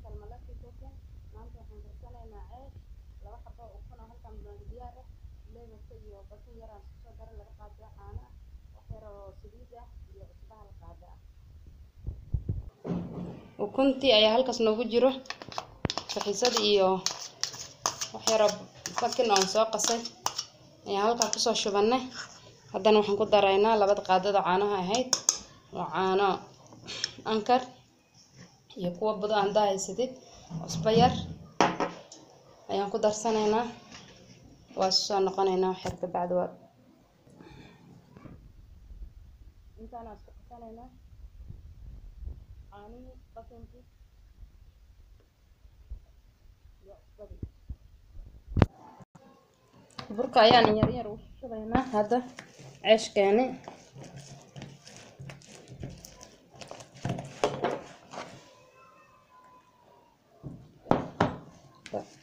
salmalaki token maanta waxaan karsanaynaa ceesh laba xabo oo kuna halkan diyaar ah leebabka iyo basin yar aan soo daray laga qaado caano ah wax yar oo saliid ah iyo cusbo hal qaado ah ukuntii ayaa halkaas noogu jiro saxisad iyo wax yar oo bakin aan soo qasay ayaa halkaas ku soo shubanay haddana waxaan ku daraynaa labada qaadada caanaha ahayd oo caano ankar iyo kuwa budo aan daahaysadid cusbo yar ayaan ku darsanaynaa waa soo noqonaynaa wax yar ka bacdi waa intaan isku qasanaynaa caanihi bakinkii iyo cusbadii burka ayaan yar yar u shubaynaa hadda ceeshkeeni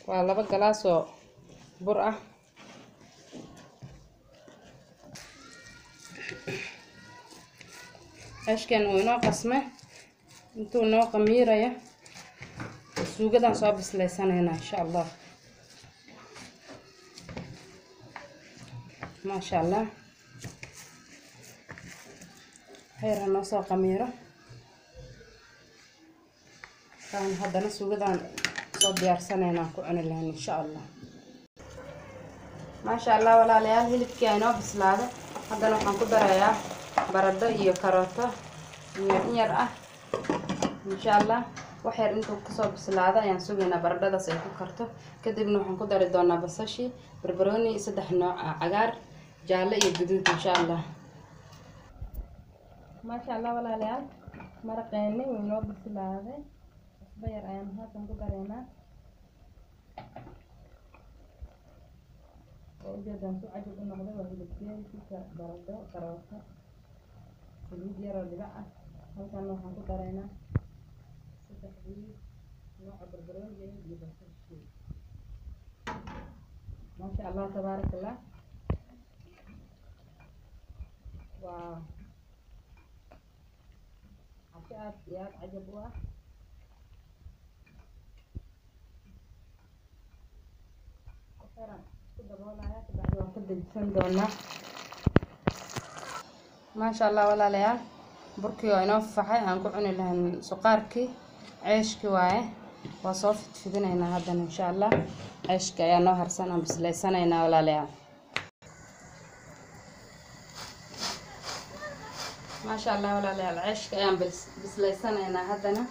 waa 2 galaas oo bur ah ceeshkeen uu inoo qasmay intuu noo qamiiraya suugadan soo bislaysanayna insha Allah ما شاء الله خير نوصل قميرة كان هذا نسوق ذا صوب ديار سنة كون لهن إن شاء الله ما شاء الله ولا ليال هلك كيانو بسلادة هذا نحن قدر يا برده يكرته يرأه إن شاء الله وحير انتو كسو بسلادة يعني سوقنا برده سيكون كرته كدب نحن قدر دونا بسشي بربروني 3 نوع عقار جاله iyo guduud insha Allah ma sha Allah walaalayaal maraqeeni way noo bislaaday cusbo yar ayaan halkan ku dareynaa oo jeedan ku cajab u noqday waa hilibkiisa barado karooto saliid yar oo dhibac ah halkan waxaan ku dareynaa 3 nooc barbarooni iyo basal ma sha Allah tabarakallah واو عشاء يا عجبوها خيرا كده بقولها يا بعد وقت الفندونا ما شاء الله ولا ليال بركي وينو فحي هنقعن لهن سقاركي عيشكي واي وصوفت فيدنا هذا ان شاء الله عيشكي يا نهر سنه بس ليسنا ولا ليال ما شاء الله ولا لا العيش كيان بس ليسنا هنا هذنا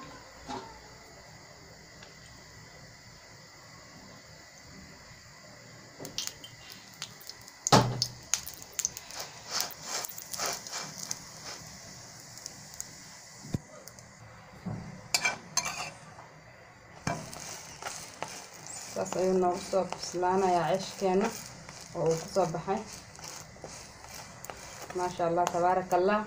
بس أيوة نوصل بسلانا يا عيش كانوا وصبحي ما شاء الله تبارك الله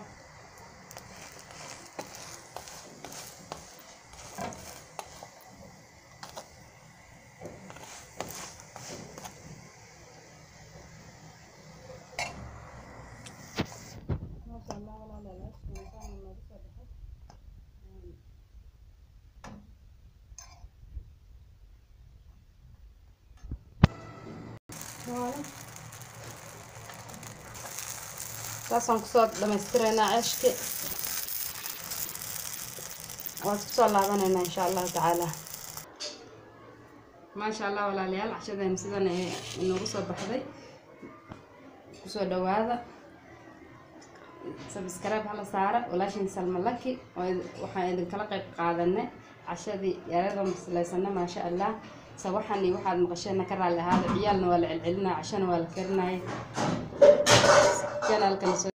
saasaan kusoo dhamaystiraynaa ceeshki waan kusoo laabanaynaa insha Allah tacaala ما شاء الله ولا ليال عشان سيدنا إنه رصة بحذي kusoo dhawaada subscribe hala saara walaashin Salma Lucky waxaan idin kala qayb qaadanay cashadii yarada maslaysanna ma sha Allah sawaxani waxaad maqasheen ka raali ahaada ciyaalna waa la celcelinaa cashana waa la karinaay channelkan